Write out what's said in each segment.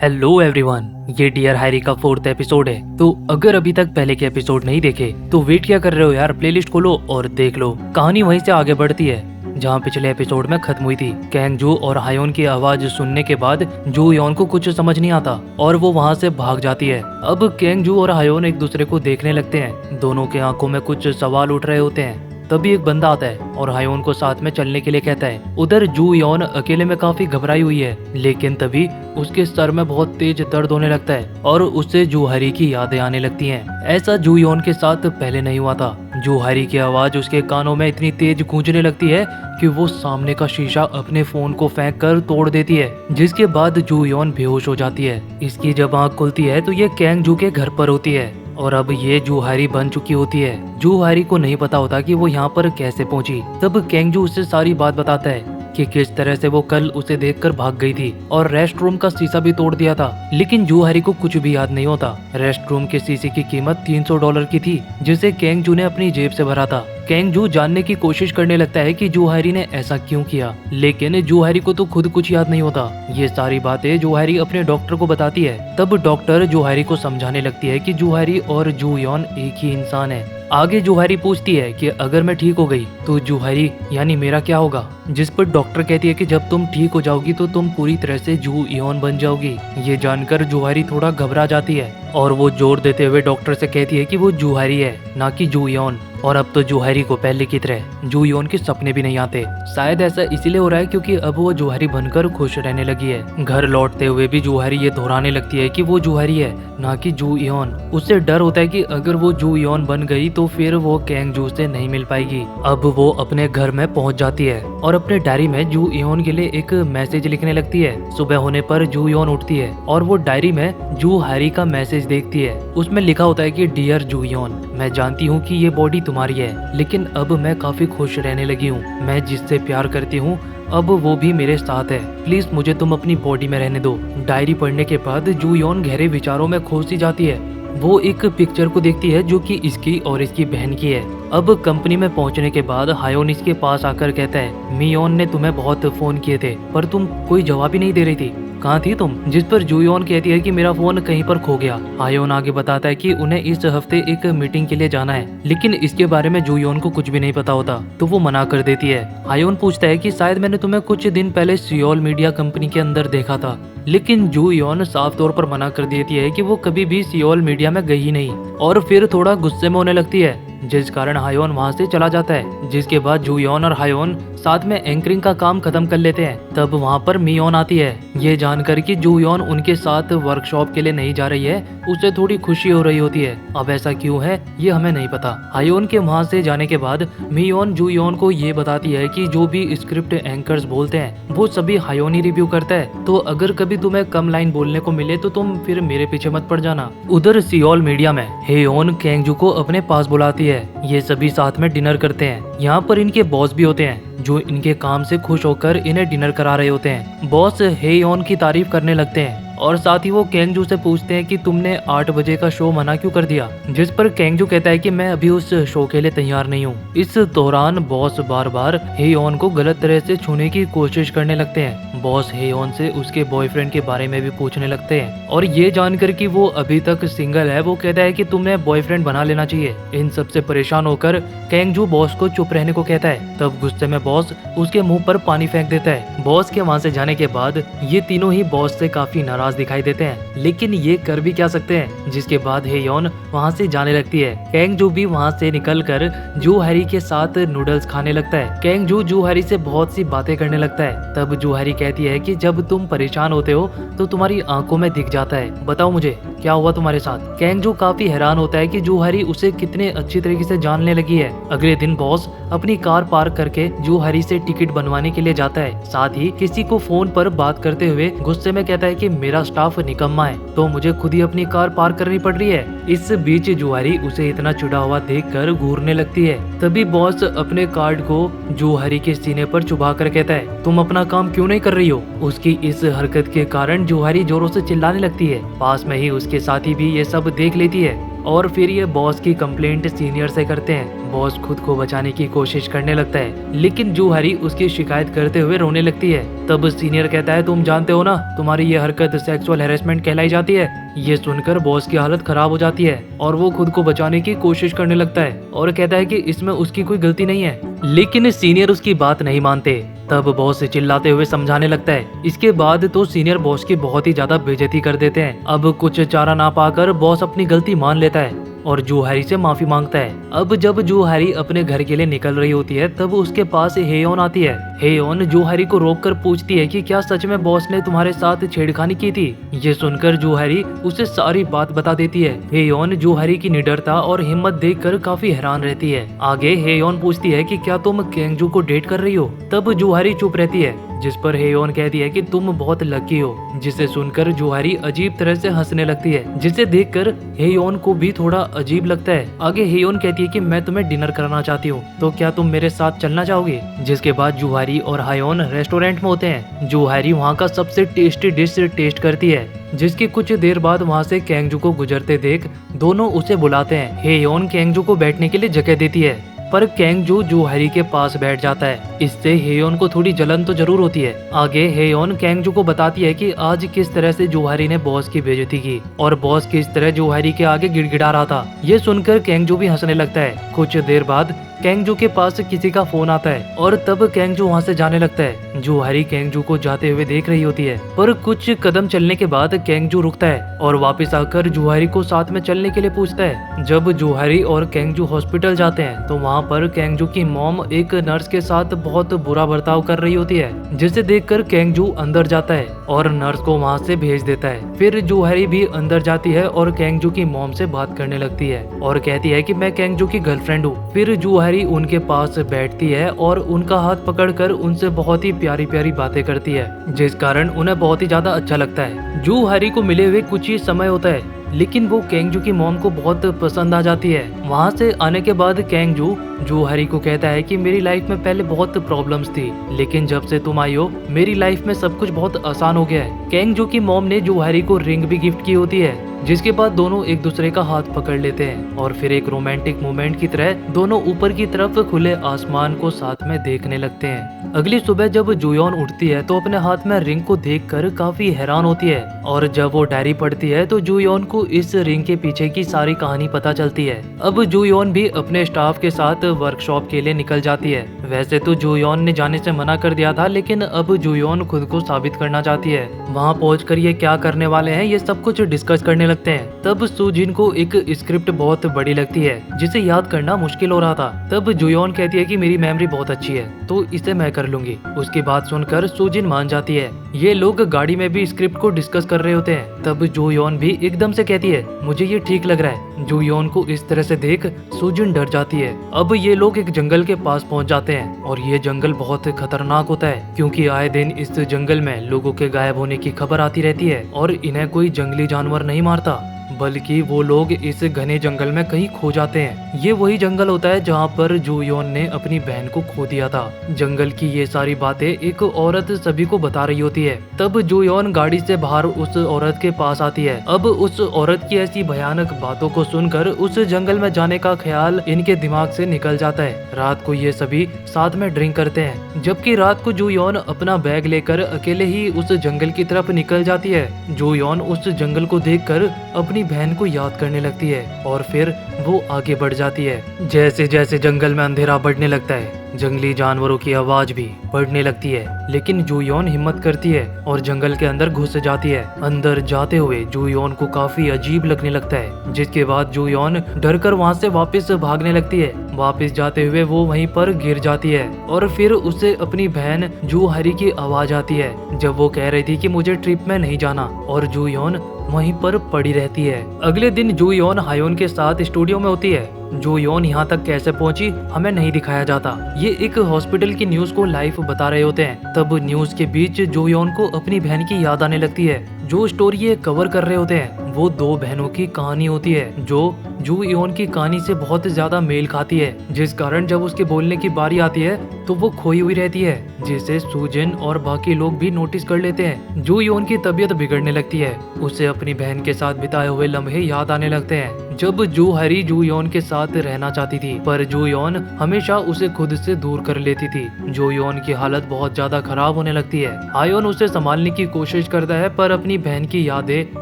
Hello everyone, ये dear Harry का 4th episode है। तो अगर अभी तक पहले के एपिसोड नहीं देखे तो वेट क्या कर रहे हो यार, प्लेलिस्ट खोलो और देख लो। कहानी वहीं से आगे बढ़ती है जहाँ पिछले एपिसोड में खत्म हुई थी। कैंग जू और हायोन की आवाज सुनने के बाद जू योन को कुछ समझ नहीं आता और वो वहाँ से भाग जाती है। अब कैंग जू और हायोन एक दूसरे को देखने लगते हैं। दोनों के आंखों में कुछ सवाल उठ रहे होते हैं। तभी एक बंदा आता है और हायोन को साथ में चलने के लिए कहता है। उधर जू योन अकेले में काफी घबराई हुई है, लेकिन तभी उसके सर में बहुत तेज दर्द होने लगता है और उससे जू हैरी की यादें आने लगती हैं। ऐसा जू योन के साथ पहले नहीं हुआ था। जू हैरी की आवाज उसके कानों में इतनी तेज गूंजने लगती है कि वो सामने का शीशा अपने फोन को फेंक कर तोड़ देती है, जिसके बाद जू योन बेहोश हो जाती है। इसकी जब आँख खुलती है तो ये कैंग जू के घर पर होती है और अब ये जू हैरी बन चुकी होती है। जू हैरी को नहीं पता होता कि वो यहाँ पर कैसे पहुंची। तब कैंग जू उससे सारी बात बताता है कि किस तरह से वो कल उसे देखकर भाग गई थी और रेस्ट रूम का शीशा भी तोड़ दिया था। लेकिन जू हैरी को कुछ भी याद नहीं होता। रेस्ट रूम के शीशे की कीमत $300 की थी, जिसे कैंग जू ने अपनी जेब से भरा था। कैंग जू जानने की कोशिश करने लगता है कि जू हैरी ने ऐसा क्यों किया, लेकिन जू हैरी को तो खुद कुछ याद नहीं होता। ये सारी बातें जू हैरी अपने डॉक्टर को बताती है। तब डॉक्टर जू हैरी को समझाने लगती है कि जू हैरी और जू योन एक ही इंसान है। आगे जू हैरी पूछती है कि अगर मैं ठीक हो गई तो जू हैरी यानी मेरा क्या होगा, जिस पर डॉक्टर कहती है कि जब तुम ठीक हो जाओगी तो तुम पूरी तरह से जू योन बन जाओगी। ये जानकर जू हैरी थोड़ा घबरा जाती है और वो जोर देते हुए डॉक्टर से कहती है कि वो जू हैरी है, ना कि जू योन। और अब तो जू हैरी को पहले की तरह जू योन के सपने भी नहीं आते। शायद ऐसा इसलिए हो रहा है क्योंकि अब वो जू हैरी बनकर खुश रहने लगी है। घर लौटते हुए भी जू हैरी ये दोहराने लगती है कि वो जू हैरी है, ना कि जू योन। उससे डर होता है कि अगर वो जू योन बन गई तो फिर वो कैंग जू से नहीं मिल पाएगी। अब वो अपने घर में पहुंच जाती है और अपने डायरी में जू योन के लिए एक मैसेज लिखने लगती है। सुबह होने पर जू योन उठती है और वो डायरी में जू हैरी का मैसेज देखती है। उसमें लिखा होता है कि डियर जू योन, मैं जानती हूँ कि ये बॉडी तुम्हारी है, लेकिन अब मैं काफी खुश रहने लगी हूँ। मैं जिससे प्यार करती हूँ अब वो भी मेरे साथ है। प्लीज मुझे तुम अपनी बॉडी में रहने दो। डायरी पढ़ने के बाद जू योन गहरे विचारों में खो सी जाती है। वो एक पिक्चर को देखती है जो कि इसकी और इसकी बहन की है। अब कंपनी में पहुंचने के बाद हायोन इसके पास आकर कहता है, मियोन ने तुम्हें बहुत फोन किए थे पर तुम कोई जवाब ही नहीं दे रही थी, कहाँ थी तुम? जिस पर जू योन कहती है कि मेरा फोन कहीं पर खो गया। हायोन आगे बताता है कि उन्हें इस हफ्ते एक मीटिंग के लिए जाना है, लेकिन इसके बारे में जू योन को कुछ भी नहीं पता होता, तो वो मना कर देती है। हायोन पूछता है कि शायद मैंने तुम्हें कुछ दिन पहले सियोल मीडिया कंपनी के अंदर देखा था, लेकिन जू योन साफ तौर पर मना कर देती है कि वो कभी भी सियोल मीडिया में गई ही नहीं और फिर थोड़ा गुस्से में होने लगती है, जिस कारण हायोन वहाँ से चला जाता है। जिसके बाद जू योन और हायोन साथ में एंकरिंग का काम खत्म कर लेते हैं। तब वहाँ पर मियोन आती है। ये जानकर कि जू योन उनके साथ वर्कशॉप के लिए नहीं जा रही है, उसे थोड़ी खुशी हो रही होती है। अब ऐसा क्यों है ये हमें नहीं पता। हायोन के वहाँ से जाने के बाद मियोन जू योन को ये बताती है कि जो भी स्क्रिप्ट एंकर्स बोलते हैं वो सभी हायोन ही रिव्यू करता है, तो अगर कभी तुम्हें कम लाइन बोलने को मिले तो तुम फिर मेरे पीछे मत पड़ जाना। उधर सियोल मीडिया में हेयोन कैंग जू को अपने पास बुलाती है। ये सभी साथ में डिनर करते हैं। यहाँ पर इनके बॉस भी होते हैं जो इनके काम से खुश होकर इन्हें डिनर करा रहे होते हैं। बॉस हेयोन की तारीफ करने लगते हैं और साथ ही वो कैंग जू से पूछते हैं कि तुमने 8 बजे का शो मना क्यों कर दिया, जिस पर कैंग जू कहता है कि मैं अभी उस शो के लिए तैयार नहीं हूँ। इस दौरान बॉस बार बार हेयोन को गलत तरह से छूने की कोशिश करने लगते हैं। बॉस हेयोन से उसके बॉयफ्रेंड के बारे में भी पूछने लगते हैं और ये जानकर कि वो अभी तक सिंगल है वो कहता है कि तुमने बॉयफ्रेंड बना लेना चाहिए। इन सबसे परेशान होकर कैंग जू बॉस को चुप रहने को कहता है। तब गुस्से में बॉस उसके मुंह पर पानी फेंक देता है। बॉस के वहाँ से जाने के बाद ये तीनों ही बॉस से काफी नाराज दिखाई देते हैं, लेकिन ये कर भी क्या सकते हैं। जिसके बाद हेयोन वहाँ से जाने लगती है। कैंग जू भी वहाँ से निकलकर जू हैरी के साथ नूडल्स खाने लगता है। कैंग जू हैरी से बहुत सी बातें करने लगता है। तब जू हैरी कहती है कि जब तुम परेशान होते हो तो तुम्हारी आंखों में दिख जाता है, बताओ मुझे क्या हुआ तुम्हारे साथ। कैंग जू काफी हैरान होता है कि जू हैरी उसे कितने अच्छी तरीके से जानने लगी है। अगले दिन बॉस अपनी कार पार्क करके जू हैरी से टिकट बनवाने के लिए जाता है। साथ ही किसी को फोन पर बात करते हुए गुस्से में कहता है कि मेरा स्टाफ निकम्मा है तो मुझे खुद ही अपनी कार पार्क करनी पड़ रही है। इस बीच जू हैरी उसे इतना चिढ़ा हुआ देखकर घूरने लगती है। तभी बॉस अपने कार्ड को जू हैरी के सीने पर चुभा कर कहता है, तुम अपना काम क्यों नहीं कर रही हो। उसकी इस हरकत के कारण जू हैरी जोरों से चिल्लाने लगती है। पास में ही उसकी उसके साथी भी ये सब देख लेती है और फिर ये बॉस की कंप्लेंट सीनियर से करते हैं। बॉस खुद को बचाने की कोशिश करने लगता है, लेकिन जूहारी उसकी शिकायत करते हुए रोने लगती है। तब सीनियर कहता है, तुम जानते हो ना, तुम्हारी ये हरकत सेक्सुअल हैरेसमेंट कहलाई जाती है। ये सुनकर बॉस की हालत खराब हो जाती है और वो खुद को बचाने की कोशिश करने लगता है और कहता है कि इसमें उसकी कोई गलती नहीं है, लेकिन सीनियर उसकी बात नहीं मानते। तब बॉस चिल्लाते हुए समझाने लगता है। इसके बाद तो सीनियर बॉस की बहुत ही ज्यादा बेइज्जती कर देते हैं। अब कुछ चारा ना पाकर बॉस अपनी गलती मान लेता है और जूहारी से माफी मांगता है। अब जब जूहारी अपने घर के लिए निकल रही होती है तब उसके पास हेयोन आती है। हेयोन जूहारी को रोककर पूछती है कि क्या सच में बॉस ने तुम्हारे साथ छेड़खानी की थी। ये सुनकर जूहारी उसे सारी बात बता देती है। हेयोन जूहारी की निडरता और हिम्मत देखकर काफी हैरान रहती है। आगे हेयोन पूछती है कि क्या तुम केंगजू को डेट कर रही हो। तब जूहारी चुप रहती है, जिस पर हेयोन कहती है कि तुम बहुत लकी हो। जिसे सुनकर जूहारी अजीब तरह से हंसने लगती है, जिसे देखकर हेयोन को भी थोड़ा अजीब लगता है। आगे हेयोन कहती है कि मैं तुम्हें डिनर कराना चाहती हूँ, तो क्या तुम मेरे साथ चलना चाहोगे। जिसके बाद जूहारी और हेयोन रेस्टोरेंट में होते हैं। जूहारी वहाँ का सबसे टेस्टी डिश टेस्ट करती है, जिसकी कुछ देर बाद वहाँ से केंगजू को गुजरते देख दोनों उसे बुलाते हैं। हेयोन केंगजू को बैठने के लिए जगह देती है, पर केंगजू जूहारी के पास बैठ जाता है। इससे हेयोन को थोड़ी जलन तो जरूर होती है। आगे हेयोन केंगजू को बताती है कि आज किस तरह से जूहारी ने बॉस की बेइज्जती की और बॉस किस तरह जूहारी के आगे गिड़गिड़ा रहा था। ये सुनकर केंगजू भी हंसने लगता है। कुछ देर बाद केंगजू के पास किसी का फोन आता है और तब केंगजू वहाँ से जाने लगता है। जूहारी केंगजू को जाते हुए देख रही होती है, पर कुछ कदम चलने के बाद केंगजू रुकता है और वापस आकर जूहारी को साथ में चलने के लिए पूछता है। जब जूहारी और केंगजू हॉस्पिटल जाते हैं तो वहाँ पर केंगजू की मॉम एक नर्स के साथ बहुत बुरा बर्ताव कर रही होती है, जिसे देखकर केंगजू अंदर जाता है और नर्स को वहाँ से भेज देता है। फिर जूहारी भी अंदर जाती है और केंगजू की मॉम से बात करने लगती है और कहती है कि मैं केंगजू की गर्लफ्रेंड हूँ। फिर जूहारी उनके पास बैठती है और उनका हाथ पकड़कर उनसे बहुत ही प्यारी प्यारी बातें करती है, जिस कारण उन्हें बहुत ही ज्यादा अच्छा लगता है। जूहारी को मिले हुए कुछ ही समय होता है, लेकिन वो केंगजू की मॉम को बहुत पसंद आ जाती है। वहाँ से आने के बाद केंगजू जूहारी को कहता है कि मेरी लाइफ में पहले बहुत प्रॉब्लम्स थी, लेकिन जब से तुम आई हो मेरी लाइफ में सब कुछ बहुत आसान हो गया है। केंगजू की मॉम ने जूहारी को रिंग भी गिफ्ट की होती है, जिसके बाद दोनों एक दूसरे का हाथ पकड़ लेते हैं और फिर एक रोमांटिक मोमेंट की तरह दोनों ऊपर की तरफ खुले आसमान को साथ में देखने लगते हैं। अगली सुबह जब जूयोन उठती है तो अपने हाथ में रिंग को देखकर काफी हैरान होती है और जब वो डायरी पढ़ती है तो जूयोन को इस रिंग के पीछे की सारी कहानी पता चलती है। अब जूयोन भी अपने स्टाफ के साथ वर्कशॉप के लिए निकल जाती है। वैसे तो जूयोन ने जाने से मना कर दिया था, लेकिन अब जूयोन खुद को साबित करना चाहती है। वहाँ पहुंचकर ये क्या करने वाले हैं ये सब कुछ डिस्कस करने लगते हैं। तब सुजिन को एक स्क्रिप्ट बहुत बड़ी लगती है, जिसे याद करना मुश्किल हो रहा था। तब जूयोन कहती है कि मेरी मेमोरी बहुत अच्छी है, तो इसे मैं कर लूंगी। उसकी बात सुनकर सुजिन मान जाती है। ये लोग गाड़ी में भी स्क्रिप्ट को डिस्कस कर रहे होते हैं। तब जूयोन भी एकदम से कहती है मुझे ये ठीक लग रहा है। जूयोन को इस तरह से देख सुजिन डर जाती है। अब ये लोग एक जंगल के पास पहुंच जाते हैं और ये जंगल बहुत खतरनाक होता है, क्योंकि आए दिन इस जंगल में लोगों के गायब होने की खबर आती रहती है और इन्हें कोई जंगली जानवर नहीं मारता, बल्कि वो लोग इस घने जंगल में कहीं खो जाते हैं। ये वही जंगल होता है जहाँ पर जूयोन ने अपनी बहन को खो दिया था। जंगल की ये सारी बातें एक औरत सभी को बता रही होती है। तब जूयोन गाड़ी से बाहर उस औरत के पास आती है। अब उस औरत की ऐसी भयानक बातों को सुनकर उस जंगल में जाने का ख्याल इनके दिमाग से निकल जाता है। रात को ये सभी साथ में ड्रिंक करते हैं, जबकि रात को जूयोन अपना बैग लेकर अकेले ही उस जंगल की तरफ निकल जाती है। जूयोन उस जंगल को देखकर अपनी बहन को याद करने लगती है और फिर वो आगे बढ़ जाती है। जैसे जैसे जंगल में अंधेरा बढ़ने लगता है, जंगली जानवरों की आवाज भी बढ़ने लगती है, लेकिन जूयोन हिम्मत करती है और जंगल के अंदर घुस जाती है। अंदर जाते हुए जूयोन को काफी अजीब लगने लगता है, जिसके बाद जूयोन डर कर वहाँ से वापस भागने लगती है। वापस जाते हुए वो वहीं पर गिर जाती है और फिर उसे अपनी बहन जूहारी की आवाज आती है, जब वो कह रही थी कि मुझे ट्रिप में नहीं जाना, और जूयोन वहीं पर पड़ी रहती है। अगले दिन जूयोन हायोन के साथ स्टूडियो में होती है। जूयोन यहाँ तक कैसे पहुंची हमें नहीं दिखाया जाता। ये एक हॉस्पिटल की न्यूज को लाइव बता रहे होते हैं। तब न्यूज के बीच जूयोन को अपनी बहन की याद आने लगती है। जो स्टोरी ये कवर कर रहे होते हैं वो दो बहनों की कहानी होती है, जो जू योन की कहानी से बहुत ज्यादा मेल खाती है, जिस कारण जब उसके बोलने की बारी आती है तो वो खोई हुई रहती है, जिसे सुजिन और बाकी लोग भी नोटिस कर लेते हैं। जू योन की तबीयत बिगड़ने लगती है, उसे अपनी बहन के साथ बिताए हुए लम्हे याद आने लगते हैं। जब जू हरी जू योन के साथ रहना चाहती थी, पर जू योन हमेशा उसे खुद से दूर कर लेती थी। जू योन की हालत बहुत ज्यादा खराब होने लगती है। हायोन उसे संभालने की कोशिश करता है, पर अपनी बहन की यादें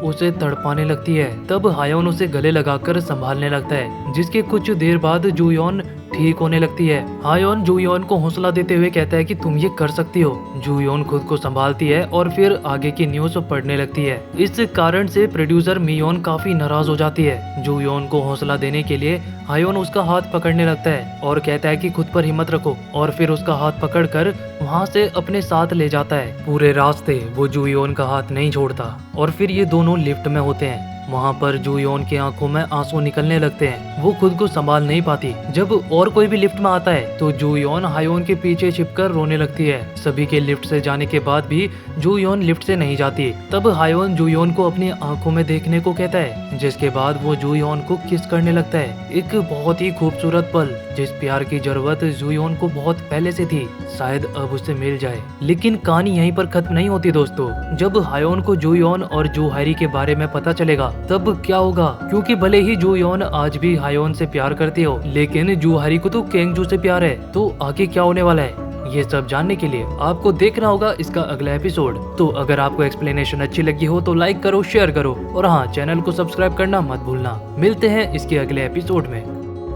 उसे तड़पाने लगती है। तब हायोन उसे गले लगाकर संभालने लगता है, जिसके कुछ देर बाद जू योन ठीक होने लगती है। हायोन जू योन को हौसला देते हुए कहता है कि तुम ये कर सकती हो। जू योन खुद को संभालती है और फिर आगे की न्यूज पढ़ने लगती है। इस कारण से प्रोड्यूसर मियोन काफी नाराज हो जाती है। जू योन को हौसला देने के लिए हायोन उसका हाथ पकड़ने लगता है और कहता है कि खुद पर हिम्मत रखो, और फिर उसका हाथ पकड़कर वहाँ से अपने साथ ले जाता है। पूरे रास्ते वो जू योन का हाथ नहीं छोड़ता और फिर ये दोनों लिफ्ट में होते हैं। वहाँ पर जू योन की आंखों में आंसू निकलने लगते हैं। वो खुद को संभाल नहीं पाती। जब और कोई भी लिफ्ट में आता है तो जू योन हायोन के पीछे छिपकर रोने लगती है। सभी के लिफ्ट से जाने के बाद भी जू योन लिफ्ट से नहीं जाती। तब हायोन जू योन को अपनी आंखों में देखने को कहता है, जिसके बाद वो जू योन को किस करने लगता है। एक बहुत ही खूबसूरत पल, जिस प्यार की जरूरत जू योन को बहुत पहले से थी, शायद अब उसे मिल जाए। लेकिन कहानी यहीं पर खत्म नहीं होती दोस्तों। जब हायोन को जू योन और जू हैरी के बारे में पता चलेगा तब क्या होगा, क्योंकि भले ही जू योन आज भी हायोन से प्यार करती हो, लेकिन जू हैरी को तो केंगजू से प्यार है। तो आगे क्या होने वाला है, ये सब जानने के लिए आपको देखना होगा इसका अगला एपिसोड। तो अगर आपको एक्सप्लेनेशन अच्छी लगी हो तो लाइक करो, शेयर करो और हाँ, चैनल को सब्सक्राइब करना मत भूलना। मिलते हैं इसके अगले एपिसोड में।